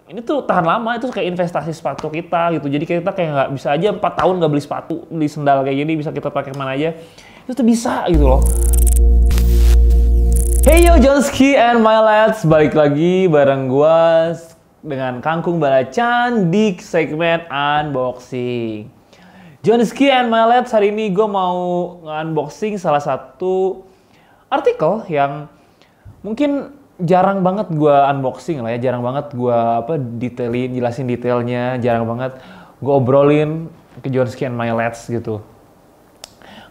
ini tuh tahan lama, itu kayak investasi sepatu kita gitu. Jadi kita kayak nggak bisa aja 4 tahun nggak beli sepatu, beli sendal kayak gini, bisa kita pakai kemana aja. Itu tuh bisa gitu loh. Hey yo Jonski and my lads, balik lagi bareng gua dengan Kangkung Balacan di segmen unboxing. Jonski and my lads, hari ini gue mau unboxing salah satu artikel yang mungkin jarang banget gue unboxing lah ya, jarang banget gue jelasin detailnya, jarang banget gue obrolin ke Jonski and my lads gitu.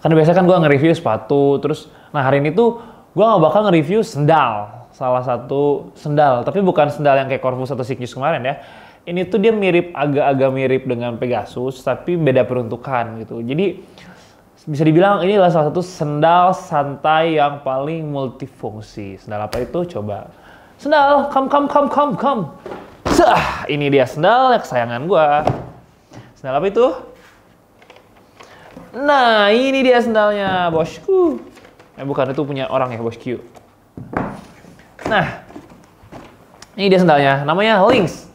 Karena biasanya kan gue nge-review sepatu, terus nah hari ini tuh gue nggak bakal nge-review sendal, salah satu sendal, tapi bukan sendal yang kayak Corvus atau Cygnus kemarin ya. Ini tuh dia agak-agak mirip dengan Pegasus, tapi beda peruntukan gitu. Jadi bisa dibilang ini adalah salah satu sendal santai yang paling multifungsi. Sendal apa itu? Coba. Sendal, come. Sah, ini dia sendal yang kesayangan gua. Sendal apa itu? Nah, ini dia sendalnya, bosku. Bukan, itu punya orang ya, bosku. Nah, ini dia sendalnya. Namanya Lynx.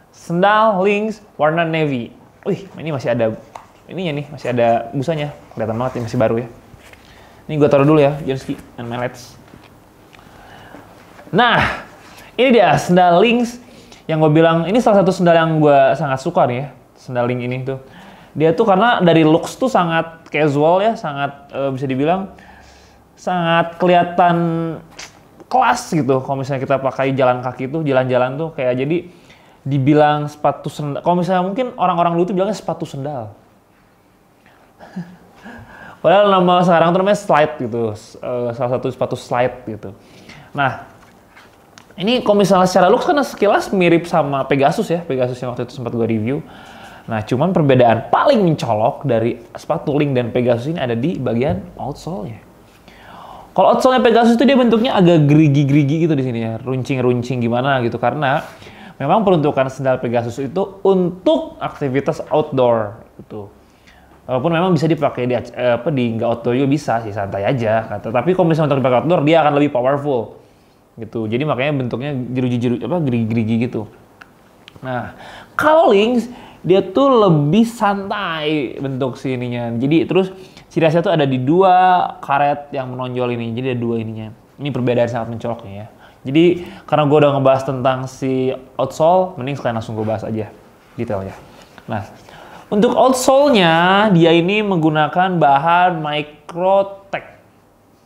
Sendal Lynx warna navy. Wih, ini masih ada ininya nih, masih ada busanya. Kelihatan banget ini masih baru ya. Ini gue taruh dulu ya, Jonski and my lads. Nah, ini dia sendal Lynx yang gue bilang ini salah satu sendal yang gue sangat suka nih ya. Sendal Lynx ini tuh. Dia tuh karena dari looks tuh sangat casual ya, sangat bisa dibilang sangat kelihatan kelas gitu. Kalau misalnya kita pakai jalan kaki tuh, jalan-jalan tuh kayak jadi dibilang sepatu sendal. Kalau misalnya mungkin orang-orang dulu tuh bilangnya sepatu sendal. Padahal nama sekarang tuh namanya slide gitu, salah satu sepatu slide gitu. Nah, ini kalau misalnya secara looks kan sekilas mirip sama Pegasus ya, Pegasus yang waktu itu sempat gue review. Nah, cuman perbedaan paling mencolok dari sepatu Lynx dan Pegasus ini ada di bagian outsole-nya. Kalau outsole-nya Pegasus itu dia bentuknya agak gerigi-gerigi gitu di sini ya, runcing-runcing gimana gitu, karena memang peruntukan sendal Pegasus itu untuk aktivitas outdoor gitu. Walaupun memang bisa dipakai di nggak outdoor juga bisa sih, santai aja kata. Tapi kalau misalnya untuk dipakai outdoor dia akan lebih powerful gitu. Jadi makanya bentuknya gerigi-gerigi gitu. Nah, kalau Lynx dia tuh lebih santai bentuk sininya. Jadi terus ciri khasnya tuh ada di dua karet yang menonjol ini. Jadi ada dua ininya. Ini perbedaan sangat mencolok ya. Jadi karena gue udah ngebahas tentang si outsole, mending sekalian langsung gue bahas aja detailnya. Nah, untuk outsole-nya, dia ini menggunakan bahan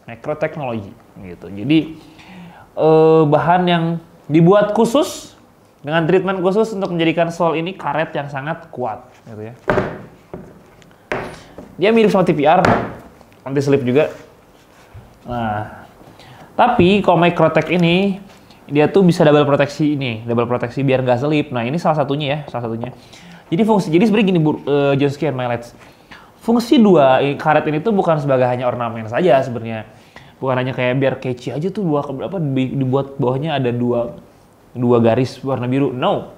microtechnology gitu. Jadi bahan yang dibuat khusus dengan treatment khusus untuk menjadikan sole ini karet yang sangat kuat gitu ya. Dia mirip sama TPR, anti slip juga. Nah, tapi kalau microtech ini dia tuh bisa double proteksi biar nggak selip. Nah, ini salah satunya. Jadi sebenarnya gini Jonski and my lads. Fungsi dua karet ini tuh bukan sebagai hanya ornamen saja sebenarnya. Bukan hanya kayak biar catchy aja tuh dibuat bawahnya ada dua garis warna biru. No.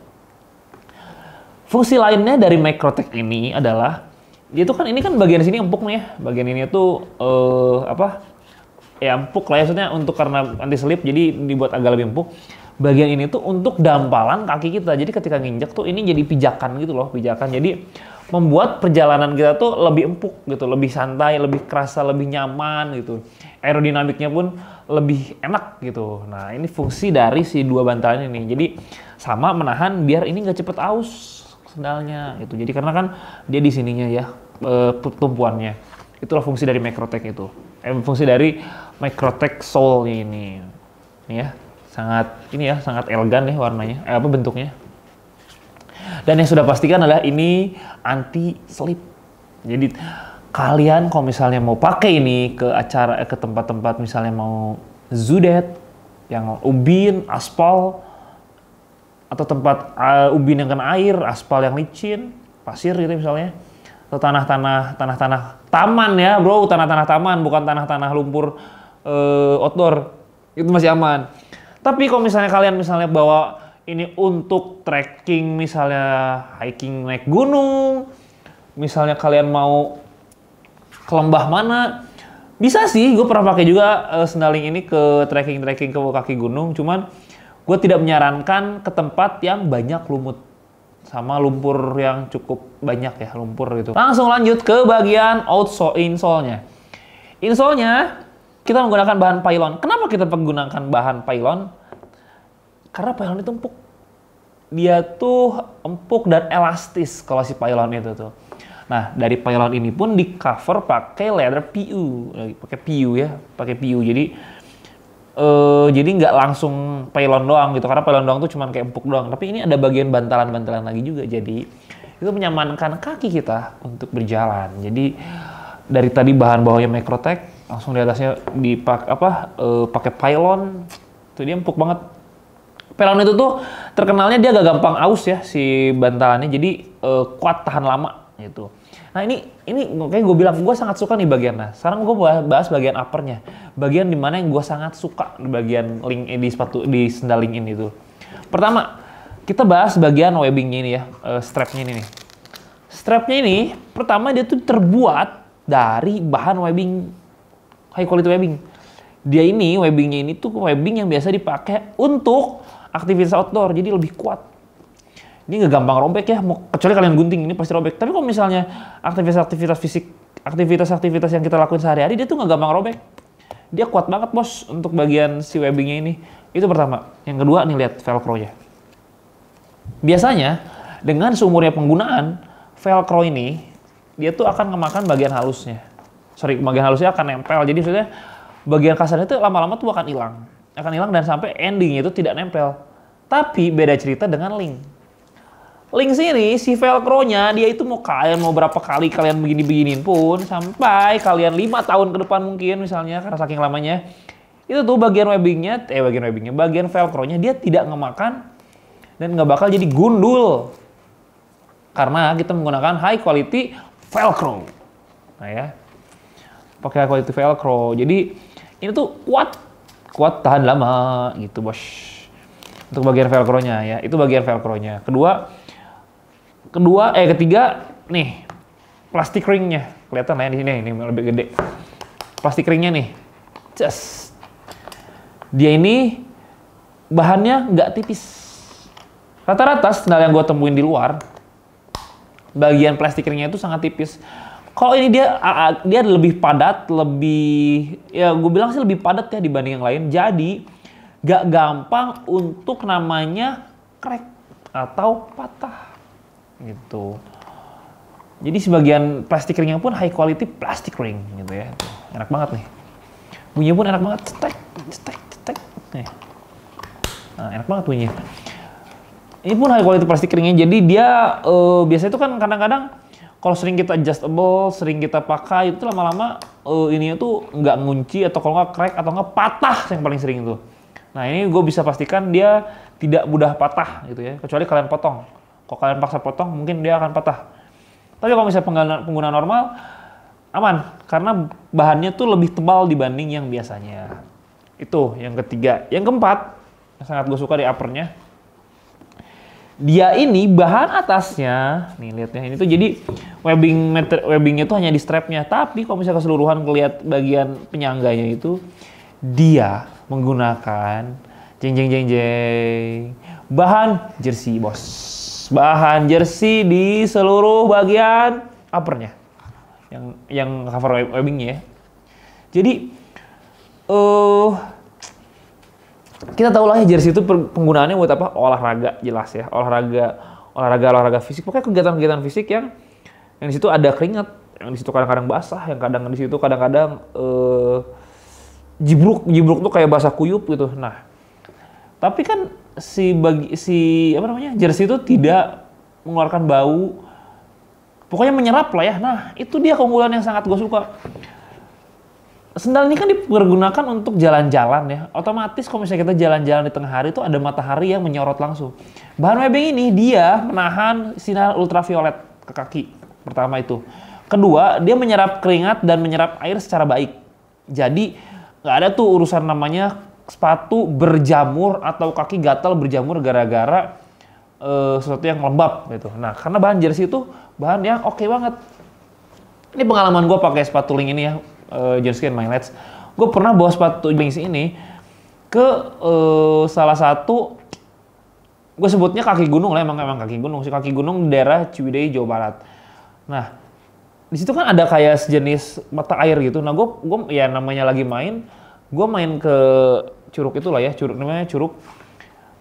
Fungsi lainnya dari microtech ini adalah dia tuh kan ini kan bagian sini empuk nih ya. Bagian ini tuh empuk lah ya, maksudnya untuk karena anti slip jadi dibuat agak lebih empuk. Bagian ini tuh untuk dampalan kaki kita. Jadi ketika nginjek tuh ini jadi pijakan gitu loh, pijakan. Jadi membuat perjalanan kita tuh lebih empuk gitu, lebih santai, lebih kerasa, lebih nyaman gitu. Aerodinamiknya pun lebih enak gitu. Nah, ini fungsi dari si dua bantalan ini. Jadi sama menahan biar ini nggak cepet aus sendalnya gitu. Jadi karena kan dia di sininya ya tumpuannya. Itulah fungsi dari microtech itu. Fungsi dari microtech sole-nya ini. Nih ya. Sangat elegan nih warnanya, bentuknya. Dan yang sudah pastikan adalah ini anti slip. Jadi kalian kalau misalnya mau pakai ini ke tempat-tempat misalnya mau zudet, yang ubin, aspal, atau tempat ubin yang kena air, aspal yang licin, pasir gitu misalnya, atau tanah-tanah taman ya bro, tanah-tanah taman bukan tanah-tanah lumpur outdoor, itu masih aman. Tapi kalau misalnya kalian bawa ini untuk trekking, misalnya hiking naik gunung, misalnya kalian mau ke lembah mana, bisa sih. Gue pernah pakai juga sendal Lynx ini ke trekking ke kaki gunung, cuman gue tidak menyarankan ke tempat yang banyak lumut sama lumpur yang cukup banyak ya, lumpur gitu. Langsung lanjut ke bagian insole-nya. Insole-nya kita menggunakan bahan pylon. Kenapa kita menggunakan bahan pylon? Karena pylon itu empuk. Dia tuh empuk dan elastis kalau si pylon itu tuh. Nah, dari pylon ini pun di cover pakai leather PU, pakai PU ya, pakai PU. Jadi nggak langsung pylon doang gitu, karena pylon doang tuh cuman kayak empuk doang. Tapi ini ada bagian bantalan-bantalan lagi juga. Jadi itu menyamankan kaki kita untuk berjalan. Jadi dari tadi bahan bawahnya Microtech, langsung di atasnya pakai pylon. Tuh dia empuk banget. Pylon itu tuh terkenalnya dia agak gampang aus ya si bantalannya. Jadi kuat tahan lama gitu. Nah ini kayak gue bilang, gue sangat suka nih bagiannya. Sekarang gue bahas bagian uppernya, bagian dimana yang gue sangat suka di bagian link di sendal link ini tuh. Pertama, kita bahas bagian webbingnya ini ya, strapnya ini nih. Strapnya ini, pertama dia tuh terbuat dari bahan webbing, high quality webbing. Dia ini, webbingnya ini tuh webbing yang biasa dipakai untuk aktivitas outdoor, jadi lebih kuat. Ini nggak gampang robek ya, kecuali kalian gunting, ini pasti robek. Tapi kalau misalnya aktivitas fisik, aktivitas yang kita lakuin sehari-hari, dia tuh nggak gampang robek. Dia kuat banget bos untuk bagian si webbingnya ini. Itu pertama. Yang kedua nih lihat velcro-nya. Biasanya dengan seumurnya penggunaan, velcro ini dia tuh akan memakan bagian halusnya. Bagian halusnya akan nempel. Jadi maksudnya bagian kasarnya itu lama-lama tuh akan hilang. Akan hilang dan sampai endingnya itu tidak nempel. Tapi beda cerita dengan link. Link sini, si velcro-nya dia itu mau berapa kali kalian begini-beginiin pun, sampai kalian 5 tahun ke depan mungkin misalnya, karena saking lamanya, itu tuh bagian velcro-nya dia tidak ngemakan dan nggak bakal jadi gundul. Karena kita menggunakan high quality velcro. Nah ya, pakai high quality velcro. Jadi ini tuh kuat tahan lama gitu bos. Untuk bagian velcro-nya ya, itu bagian velcro-nya. Ketiga nih plastik ringnya, kelihatan lah ya di sini, ini lebih gede. Plastik ringnya nih, dia ini bahannya nggak tipis. Rata-rata sendal yang gue temuin di luar, bagian plastik ringnya itu sangat tipis. Kalau ini dia lebih padat, gue bilang sih lebih padat ya dibanding yang lain. Jadi nggak gampang untuk namanya crack atau patah. Gitu. Jadi sebagian plastik ringnya pun high quality plastic ring gitu ya. Enak banget nih. Bunyinya pun enak banget. Cetek. Nih. Nah, enak banget bunyinya. Ini pun high quality plastik ringnya. Jadi dia biasanya itu kan kadang-kadang kalau sering kita adjustable, sering kita pakai itu lama-lama ininya tuh nggak ngunci atau kalau nggak crack atau nggak patah yang paling sering itu. Nah ini gue bisa pastikan dia tidak mudah patah gitu ya. Kecuali kalian potong. Kalau kalian paksa potong, mungkin dia akan patah. Tapi kalau misalnya pengguna normal, aman. Karena bahannya tuh lebih tebal dibanding yang biasanya. Itu yang ketiga. Yang keempat, yang sangat gue suka di uppernya, dia ini bahan atasnya, nih lihatnya ini tuh jadi webbingnya tuh hanya di strapnya. Tapi kalau misalnya keseluruhan ngelihat bagian penyangganya itu, dia menggunakan bahan jersey bos. Bahan jersey di seluruh bagian uppernya, yang cover webbingnya ya. Jadi kita tahu lah ya jersey itu penggunaannya buat apa? Olahraga jelas ya, olahraga fisik. Pokoknya kegiatan-kegiatan fisik yang di situ ada keringat, yang di situ kadang-kadang basah, yang kadang di situ kadang-kadang jibruk tuh kayak basah kuyup gitu. Nah, tapi kan jersey itu tidak mengeluarkan bau, pokoknya menyerap lah ya. Nah itu dia keunggulan yang sangat gue suka. Sendal ini kan dipergunakan untuk jalan-jalan ya. Otomatis kalau misalnya kita jalan-jalan di tengah hari itu ada matahari yang menyorot langsung. Bahan webbing ini dia menahan sinar ultraviolet ke kaki. Pertama itu. Kedua, dia menyerap keringat dan menyerap air secara baik. Jadi nggak ada tuh urusan namanya sepatu berjamur atau kaki gatal berjamur gara-gara sesuatu yang lembab gitu. Nah, karena bahan jersey itu bahan yang oke banget. Ini pengalaman gue pakai sepatu link ini ya, Jersey and Mileage. Gue pernah bawa sepatu link ini ke salah satu gue sebutnya kaki gunung lah, emang kaki gunung sih, kaki gunung di daerah Ciwidey, Jawa Barat. Nah, di situ kan ada kayak sejenis mata air gitu. Nah, gue ya namanya lagi main, gue main ke curug itu lah ya, curug namanya curug.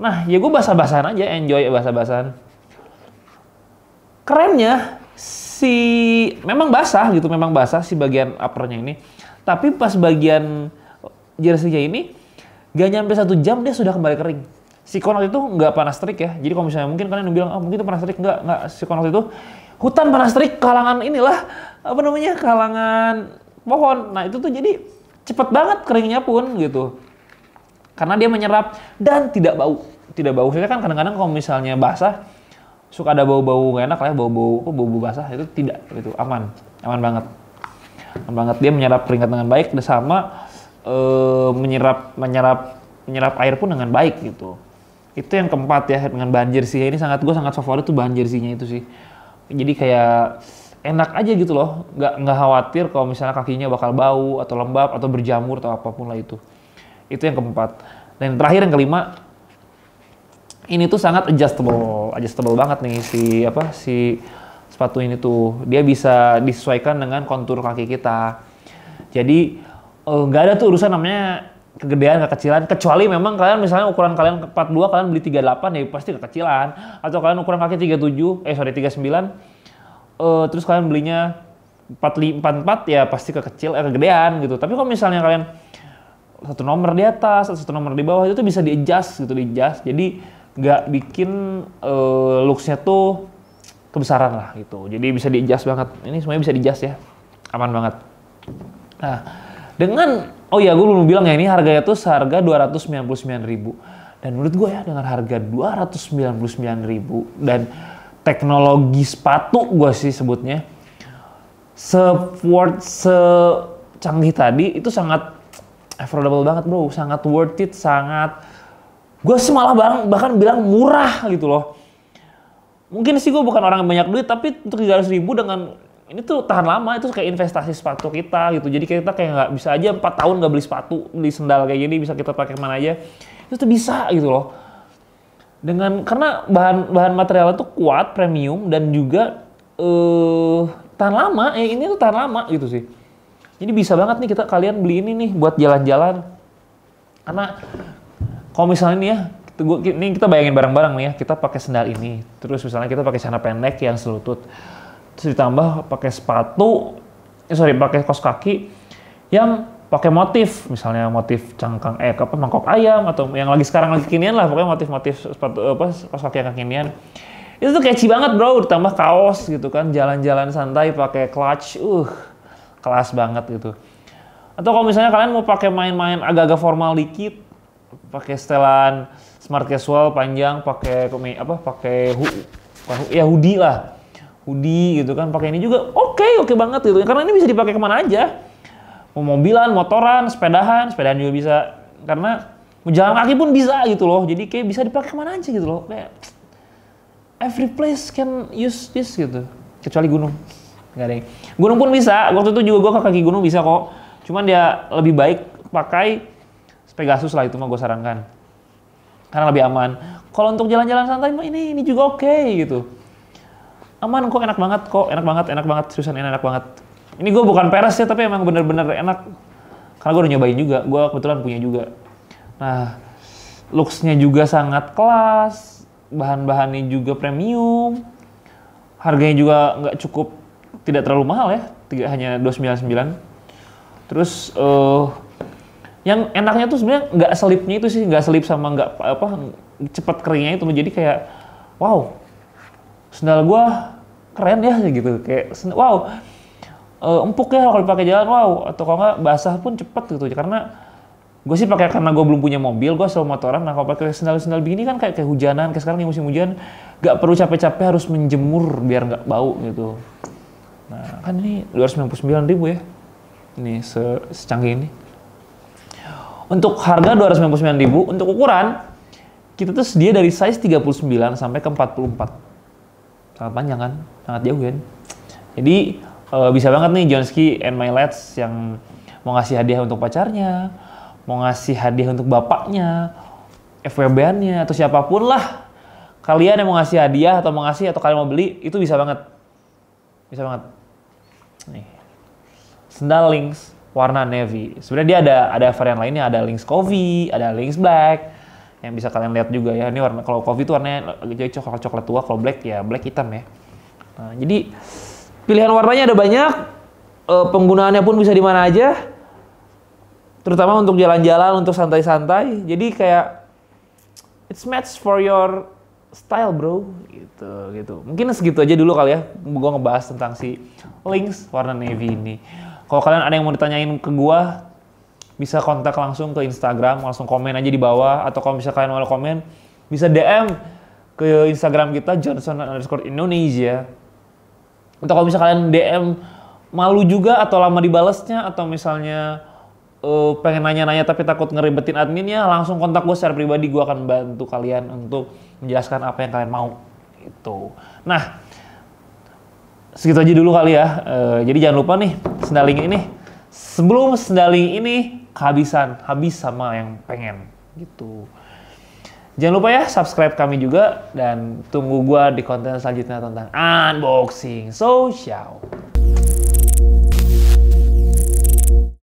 Nah, ya gue basah-basahan aja, enjoy basah-basahan. Kerennya memang basah gitu, memang basah si bagian uppernya ini. Tapi pas bagian jersey-nya ini gak nyampe 1 jam dia sudah kembali kering. Si Konot itu nggak panas terik ya. Jadi kalau misalnya mungkin kalian bilang, mungkin itu panas terik, nggak. Si Konot itu hutan panas terik kalangan inilah kalangan pohon. Nah itu tuh jadi cepet banget keringnya pun gitu. Karena dia menyerap dan tidak bau. Tidak bau. Saya kan kadang-kadang kalau misalnya basah suka ada bau-bau nggak enak lah, bau-bau basah, itu tidak gitu, aman banget. Aman banget, dia menyerap keringat dengan baik dan sama menyerap air pun dengan baik gitu. Itu yang keempat ya, dengan bahan jersey ini gue sangat favorit tuh bahan jersey-nya itu sih. Jadi kayak enak aja gitu loh, nggak khawatir kalau misalnya kakinya bakal bau atau lembab atau berjamur atau apapun lah itu. Itu yang keempat. Dan yang terakhir, yang kelima, ini tuh sangat adjustable banget nih si sepatu ini tuh. Dia bisa disesuaikan dengan kontur kaki kita. Jadi nggak ada tuh urusan namanya kegedean, kekecilan, kecuali memang kalian misalnya ukuran kalian 42, kalian beli 38 ya pasti kekecilan. Atau kalian ukuran kaki 39, terus kalian belinya 44 ya pasti kegedean gitu. Tapi kalau misalnya kalian 1 nomor di atas, 1 nomor di bawah, itu tuh bisa di-adjust gitu, Jadi nggak bikin looks-nya tuh kebesaran lah gitu. Jadi bisa di-adjust banget. Ini semuanya bisa di-adjust ya. Aman banget. Nah, gue belum bilang ya, ini harganya tuh seharga 299.000. Dan menurut gue ya, dengan harga 299.000 dan teknologi sepatu gue sih sebutnya, secanggih tadi, itu sangat affordable banget bro, sangat worth it, gue sih malah bahkan bilang murah gitu loh. Mungkin sih gue bukan orang yang banyak duit, tapi untuk 300.000 dengan ini tuh tahan lama, itu kayak investasi sepatu kita gitu. Jadi kita kayak nggak bisa aja 4 tahun nggak beli sepatu, beli sendal kayak gini, bisa kita pakai kemana aja. Itu tuh bisa gitu loh. Karena bahan materialnya tuh kuat, premium, dan juga tahan lama. Ini tuh tahan lama gitu sih. Jadi bisa banget nih kalian beli ini nih buat jalan-jalan. Karena kalau misalnya nih ya, ini kita bayangin bareng-bareng nih ya, kita pakai sendal ini, terus misalnya kita pakai celana pendek yang selutut, terus ditambah pakai pakai kaos kaki yang pakai motif, misalnya motif mangkok ayam, atau yang sekarang lagi kekinian lah, pokoknya motif-motif sepatu kaos kaki yang kekinian. Itu tuh catchy banget bro, ditambah kaos gitu kan, jalan-jalan santai pakai clutch, kelas banget gitu. Atau kalau misalnya kalian mau pakai main-main agak-agak formal dikit, pakai setelan smart casual panjang, pakai hoodie lah. Hoodie gitu kan, pakai ini juga oke banget gitu. Karena ini bisa dipakai kemana aja. Mau mobilan, motoran, sepedahan juga bisa. Karena mau jalan kaki pun bisa gitu loh. Jadi kayak bisa dipakai kemana aja gitu loh. Kayak every place can use this gitu. Kecuali gunung. Nggak ada. Gunung pun bisa. Waktu itu juga gue ke kaki gunung bisa kok. Cuman dia lebih baik pakai Pegasus lah, itu mah gue sarankan. Karena lebih aman. Kalau untuk jalan-jalan santai mah ini juga oke gitu. Aman kok, enak banget. Seriusan enak banget. Ini gue bukan peres ya, tapi emang bener-bener enak. Karena gue udah nyobain juga. Gue kebetulan punya juga. Nah, looks-nya juga sangat kelas. Bahan-bahannya juga premium. Harganya juga tidak terlalu mahal ya. Hanya 299. Terus yang enaknya tuh sebenarnya nggak selipnya itu sih, nggak selip sama nggak cepet keringnya itu. Jadi kayak wow, sendal gua keren ya gitu, kayak wow, empuk ya kalau dipakai jalan, wow. Atau kalau nggak basah pun cepet gitu. Karena gue sih karena gue belum punya mobil, gue selalu motoran. Nah kalau pakai sendal begini kan kayak hujanan, kayak sekarang nih musim hujan, nggak perlu capek-capek harus menjemur biar nggak bau gitu. Nah kan ini 299.000 ya, ini secanggih ini. Untuk harga 299.000, untuk ukuran kita tuh sedia dari size 39 sampai ke 44. Sangat panjang kan? Sangat jauh kan? Jadi bisa banget nih Jonski and my lads yang mau ngasih hadiah untuk pacarnya, mau ngasih hadiah untuk bapaknya, FWB-annya, atau siapapun lah. kalian yang mau ngasih hadiah atau mau ngasih atau kalian mau beli, itu bisa banget. Bisa banget. Nih. Sendal Lynx warna navy. Sebenarnya dia ada varian lainnya, ada Lynx coffee, ada Lynx black. Yang bisa kalian lihat juga ya. Ini warna, kalau coffee itu warnanya coklat tua, kalau black ya black hitam ya. Nah, jadi pilihan warnanya ada banyak. Penggunaannya pun bisa di mana aja. Terutama untuk jalan-jalan, untuk santai-santai. Jadi kayak it's match for your style, bro. Gitu. Mungkin segitu aja dulu kali ya. Gua ngebahas tentang si Lynx warna navy ini. Kalau kalian ada yang mau ditanyain ke gua, bisa kontak langsung ke Instagram, langsung komen aja di bawah. Atau kalau misalnya kalian mau komen, bisa DM ke Instagram kita Johnson_Indonesia. Atau kalau misalnya kalian DM malu juga atau lama dibalesnya, atau misalnya pengen nanya-nanya tapi takut ngeribetin adminnya, langsung kontak gue secara pribadi. Gue akan bantu kalian untuk menjelaskan apa yang kalian mau. Itu. Nah, segitu aja dulu kali ya. Jadi jangan lupa nih, sendaling ini sebelum sendaling ini kehabisan, habis sama yang pengen gitu. Jangan lupa ya subscribe kami juga dan tunggu gue di konten selanjutnya tentang unboxing. So, ciao.